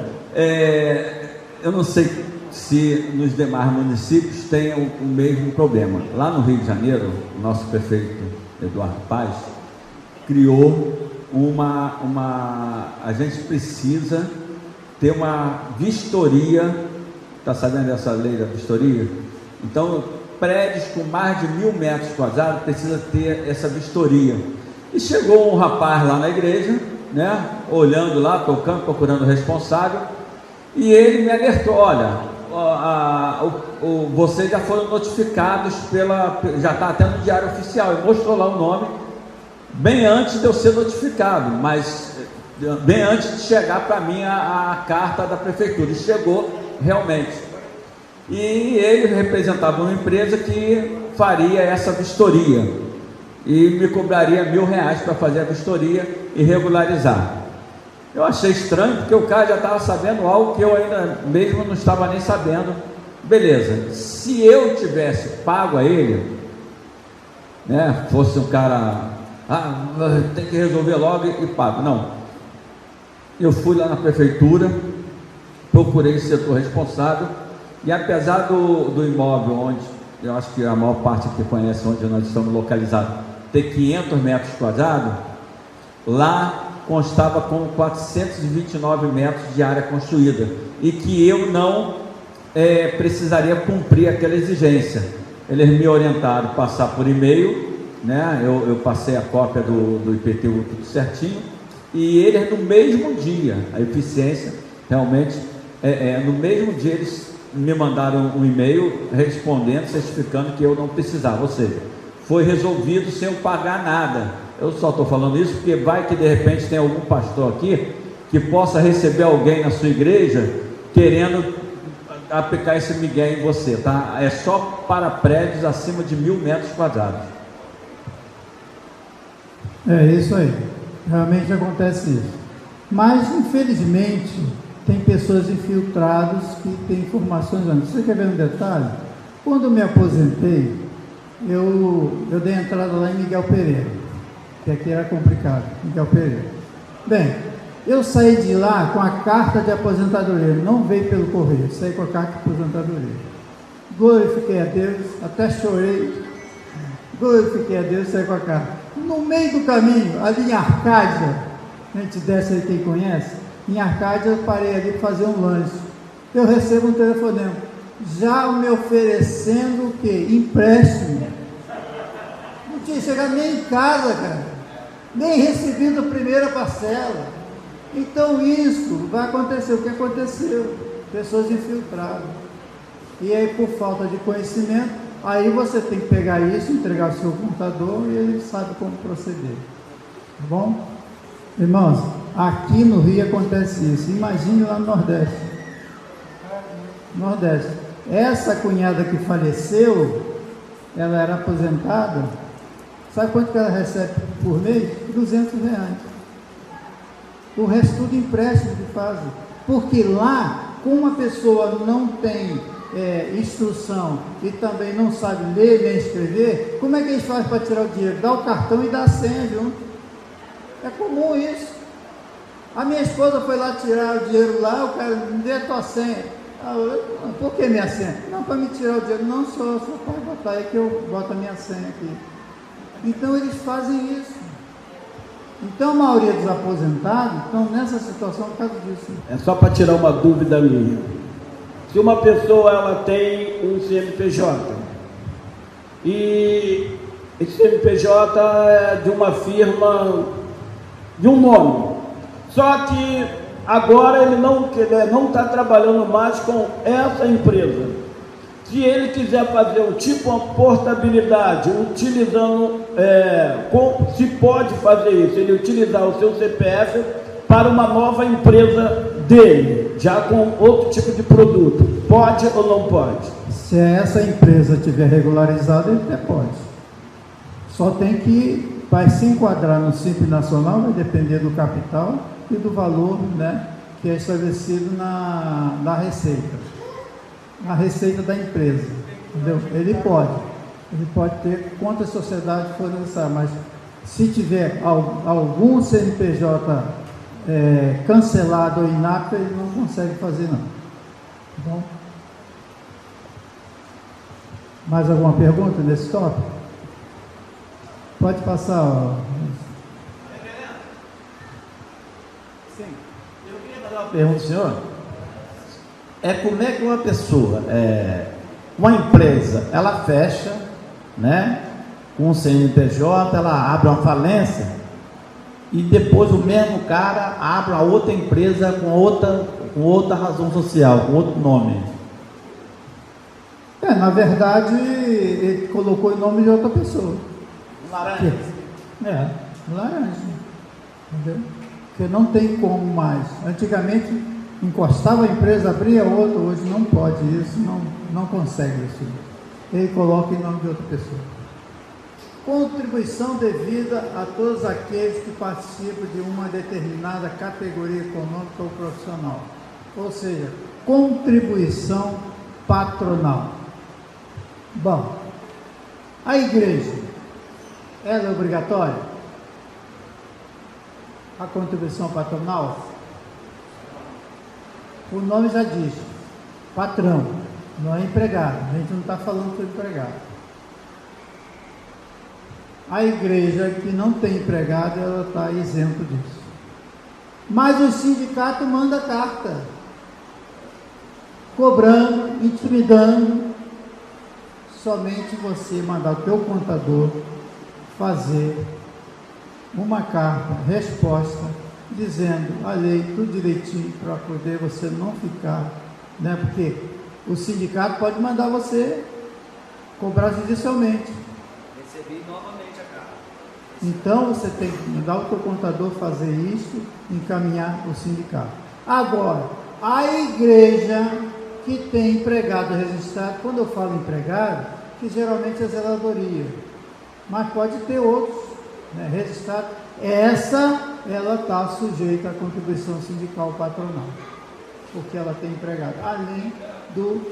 eu não sei se nos demais municípios tem o mesmo problema. Lá no Rio de Janeiro, o nosso prefeito Eduardo Paz criou a gente precisa ter uma vistoria. Está sabendo dessa lei da vistoria? Então, prédios com mais de 1.000 metros quadrados precisa ter essa vistoria. E chegou um rapaz lá na igreja, né, olhando lá, tocando, procurando o responsável, e ele me alertou: olha, vocês já foram notificados já está até no Diário Oficial, e mostrou lá o nome, bem antes de eu ser notificado, mas bem antes de chegar para mim a carta da prefeitura, e chegou realmente. E ele representava uma empresa que faria essa vistoria, e me cobraria R$1.000 para fazer a vistoria e regularizar. Eu achei estranho, porque o cara já estava sabendo algo que eu ainda mesmo não estava nem sabendo Beleza, se eu tivesse pago a ele, né, fosse um cara, tem que resolver logo e pago. Não, eu fui lá na prefeitura, procurei o setor responsável, e apesar do imóvel, onde eu acho que a maior parte aqui conhece onde nós estamos localizados, ter 500 metros quadrados, lá constava com 429 metros de área construída, e que eu não precisaria cumprir aquela exigência. Eles me orientaram a passar por e-mail, né? Eu passei a cópia do IPTU tudo certinho, e eles no mesmo dia, a eficiência realmente, no mesmo dia eles me mandaram um e-mail respondendo, certificando que eu não precisava, ou seja, foi resolvido sem eu pagar nada. Eu só estou falando isso porque vai que de repente tem algum pastor aqui que possa receber alguém na sua igreja querendo aplicar esse migué em você, tá? É só para prédios acima de 1.000 metros quadrados. É isso aí, realmente acontece isso. Mas infelizmente tem pessoas infiltradas que têm informações antes. Você quer ver um detalhe? Quando eu me aposentei, eu dei entrada lá em Miguel Pereira, que aqui era complicado, Miguel Pereira. Bem, eu saí de lá com a carta de aposentadoria, não veio pelo correio, saí com a carta de aposentadoria. Glorifiquei a Deus, até chorei, glorifiquei a Deus, saí com a carta. No meio do caminho, ali em Arcádia, a gente desce aí, quem conhece, em Arcádia eu parei ali para fazer um lanche. Eu recebo um telefonema, já me oferecendo o quê? Empréstimo. Não tinha chegado nem em casa, cara, nem recebido a primeira parcela. Então isso vai acontecer, o que aconteceu? Pessoas infiltradas. E aí, por falta de conhecimento, aí você tem que pegar isso, entregar ao seu contador e ele sabe como proceder. Tá bom? Irmãos, aqui no Rio acontece isso. Imagine lá no Nordeste. Nordeste. Essa cunhada que faleceu, ela era aposentada. Sabe quanto que ela recebe por mês? R$200. O resto tudo empréstimo que fazem. Porque lá, como a pessoa não tem instrução e também não sabe ler nem escrever, como é que eles fazem para tirar o dinheiro? Dá o cartão e dá a senha junto. É comum isso. A minha esposa foi lá tirar o dinheiro lá, o cara me deu a tua senha. Por que minha senha? Não, para me tirar o dinheiro. Não, só pode botar aí que eu boto a minha senha aqui. Então eles fazem isso. Então a maioria dos aposentados estão nessa situação por causa disso. É só para tirar uma dúvida minha. Se uma pessoa ela tem um CNPJ e esse CNPJ é de uma firma de um nome, só que agora ele não está trabalhando mais com essa empresa. Se ele quiser fazer um tipo uma portabilidade, utilizando, se pode fazer isso, ele utilizar o seu CPF para uma nova empresa dele, já com outro tipo de produto, pode ou não pode? Se essa empresa tiver regularizada, ele até pode. Só tem que, para se enquadrar no Simples Nacional, vai depender do capital e do valor, né, que é estabelecido na receita. Na receita da empresa, entendeu? Ele pode ter quantas sociedades for necessário, mas se tiver algum CNPJ cancelado ou inapto, ele não consegue fazer não. Tá bom? Mais alguma pergunta nesse tópico? Pode passar. Sim, eu queria fazer uma pergunta, senhor. Como é que uma pessoa, uma empresa, ela fecha, né, com o CNPJ, ela abre uma falência e depois o mesmo cara abre a outra empresa com outra razão social, com outro nome? Na verdade, ele colocou o nome de outra pessoa. Laranja. Laranja. Entendeu? Porque não tem como mais. Antigamente encostava a empresa, abria outra, hoje não pode isso, não consegue isso. Ele coloca em nome de outra pessoa. Contribuição devida a todos aqueles que participam de uma determinada categoria econômica ou profissional. Ou seja, contribuição patronal. Bom, a igreja, ela é obrigatória? A contribuição patronal? O nome já diz, patrão, não é empregado. A gente não está falando sobre empregado. A igreja que não tem empregado, ela está isento disso. Mas o sindicato manda carta, cobrando, intimidando. Somente você mandar o teu contador fazer uma carta, resposta, dizendo a lei, tudo direitinho, para poder você não ficar, né? Porque o sindicato pode mandar você cobrar judicialmente. Recebi novamente a carta. Então você tem que mandar o teu contador fazer isso, encaminhar o sindicato. Agora, a igreja que tem empregado registrado, quando eu falo empregado, que geralmente é zeladoria, mas pode ter outros, né, registrados, ela está sujeita à contribuição sindical patronal, porque ela tem empregado, além do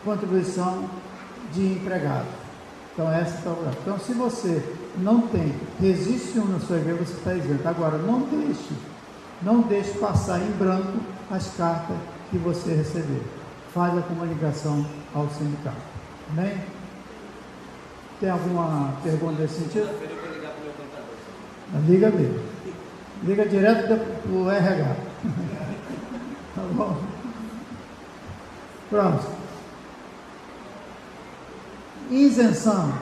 contribuição de empregado. Então essa está o. Então se você não tem registro na sua igreja, você está isento. Agora não deixe passar em branco as cartas que você receber. Faz a comunicação ao sindicato. Amém? Tem alguma pergunta nesse sentido? Eu vou ligar para o meu contador. Liga mesmo. Liga direto para o RH. Tá bom? Próximo. Isenção.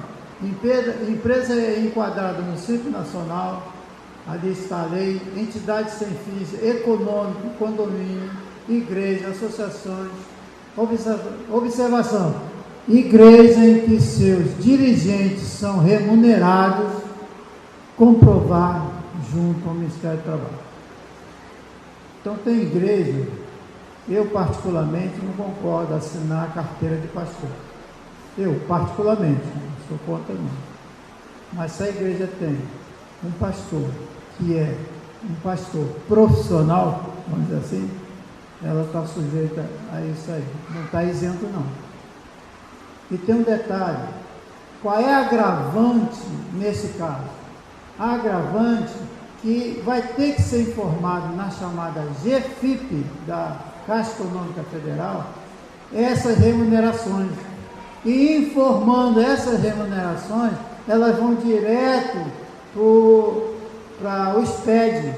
Empresa é enquadrada no Simples Nacional, ali está a lei, entidades sem fins, econômico, condomínio, igreja, associações. Observação. Igreja em que seus dirigentes são remunerados, comprovar junto ao Ministério do Trabalho. Então tem igreja, eu particularmente não concordo assinar a carteira de pastor. Eu particularmente, não sou contra não. Mas se a igreja tem um pastor que é um pastor profissional, vamos dizer assim, ela está sujeita a isso aí, não está isento não. E tem um detalhe, qual é a agravante nesse caso? A agravante que vai ter que ser informado na chamada GFIP da Caixa Econômica Federal, essas remunerações. E informando essas remunerações, elas vão direto para o SPED,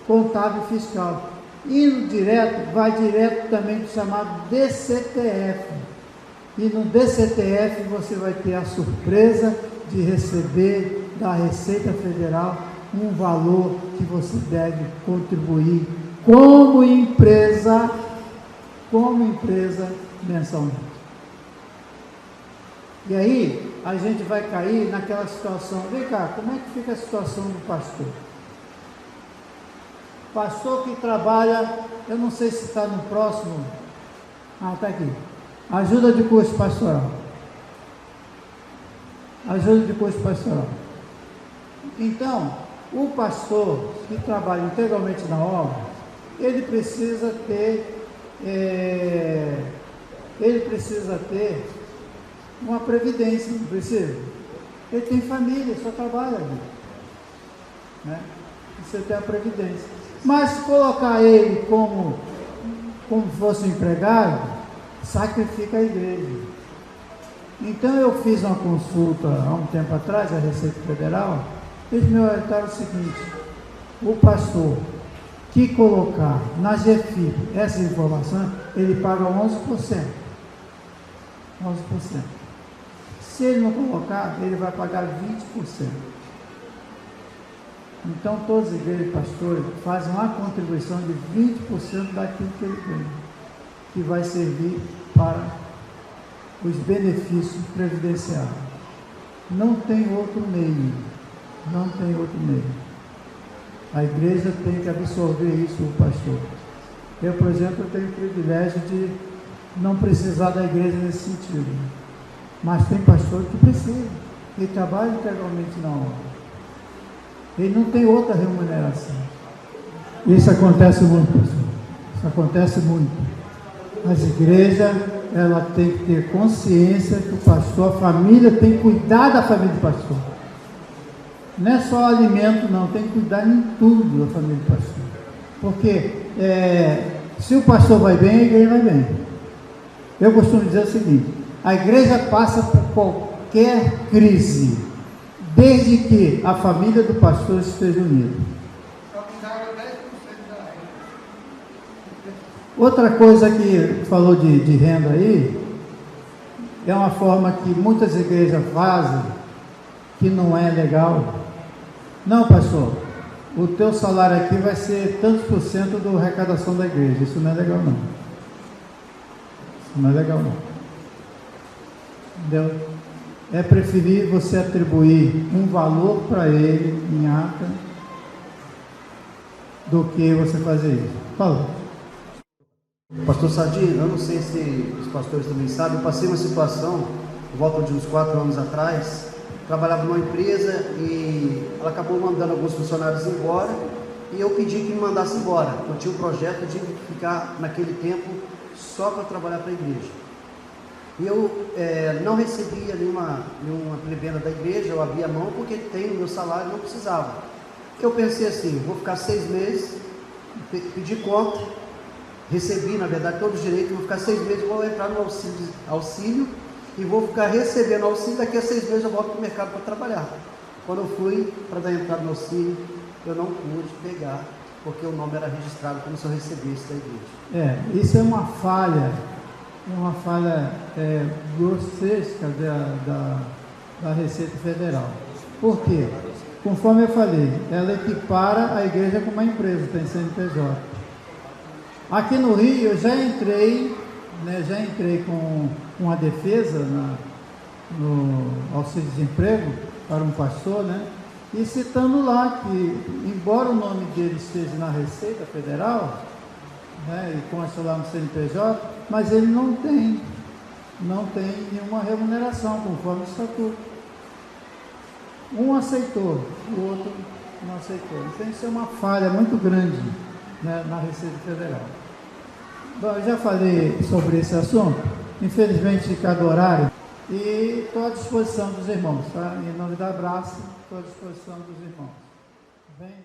contábil fiscal. Indo direto, vai direto também para o chamado DCTF. E no DCTF você vai ter a surpresa de receber da Receita Federal um valor que você deve contribuir como empresa mensalmente. E aí a gente vai cair naquela situação. Vem cá, como é que fica a situação do pastor? Pastor que trabalha, eu não sei se está no próximo. Está aqui. Ajuda de curso pastoral. Ajuda de curso pastoral. Então, o pastor que trabalha integralmente na obra, ele precisa ter uma previdência, não precisa? Ele tem família, só trabalha ali, né? Precisa ter a previdência. Mas se colocar ele como fosse um empregado, sacrifica a igreja. Então eu fiz uma consulta há um tempo atrás, à Receita Federal, eles me orientaram o seguinte: o pastor que colocar na GFIP essa informação, ele paga 11%. 11%. Se ele não colocar, ele vai pagar 20%. Então todas as igrejas e pastores fazem uma contribuição de 20% daquilo que ele ganha, que vai servir para os benefícios previdenciários. Não tem outro meio. Não tem outro meio. A igreja tem que absorver isso, o pastor. Eu, por exemplo, tenho o privilégio de não precisar da igreja nesse sentido. Mas tem pastor que precisa. Ele trabalha integralmente na obra. Ele não tem outra remuneração. Isso acontece muito, pessoal. Isso acontece muito. As igrejas, ela tem que ter consciência que o pastor, a família tem que cuidar da família do pastor. Não é só alimento, não, tem que cuidar em tudo da família do pastor. Porque se o pastor vai bem, a igreja vai bem. Eu costumo dizer o seguinte: a igreja passa por qualquer crise, desde que a família do pastor esteja unida. Outra coisa que falou de renda aí, é uma forma que muitas igrejas fazem, que não é legal. Não, pastor, o teu salário aqui vai ser tantos por cento da arrecadação da igreja. Isso não é legal, não. Isso não é legal, não. Entendeu? É preferir você atribuir um valor para ele em ata do que você fazer isso. Fala. Pastor Sadi, eu não sei se os pastores também sabem, eu passei uma situação, por volta de uns 4 anos atrás, trabalhava numa empresa e ela acabou mandando alguns funcionários embora e eu pedi que me mandasse embora. Eu tinha um projeto de ficar naquele tempo só para trabalhar para a igreja. E eu não recebia nenhuma prebenda da igreja, eu abria a mão porque tem o meu salário, não precisava. Eu pensei assim, vou ficar 6 meses, pedi conta, recebi, na verdade, todos os direitos, vou ficar 6 meses, vou entrar no auxílio e vou ficar recebendo auxílio, daqui a 6 meses eu volto para o mercado para trabalhar. Quando eu fui para dar entrada no auxílio, eu não pude pegar, porque o nome era registrado como se eu recebesse da igreja. Isso é uma falha grossesca da Receita Federal. Por quê? Conforme eu falei, ela equipara a igreja com uma empresa, tem CNPJ. Aqui no Rio eu já entrei com uma defesa no auxílio-desemprego para um pastor, e citando lá que, embora o nome dele esteja na Receita Federal, e consta lá no CNPJ, mas ele não tem nenhuma remuneração conforme o estatuto. Um aceitou, o outro não aceitou. Então isso é uma falha muito grande, na Receita Federal. Bom, eu já falei sobre esse assunto, infelizmente cada horário, e estou à disposição dos irmãos, tá? Em nome da Abraço, estou à disposição dos irmãos. Bem?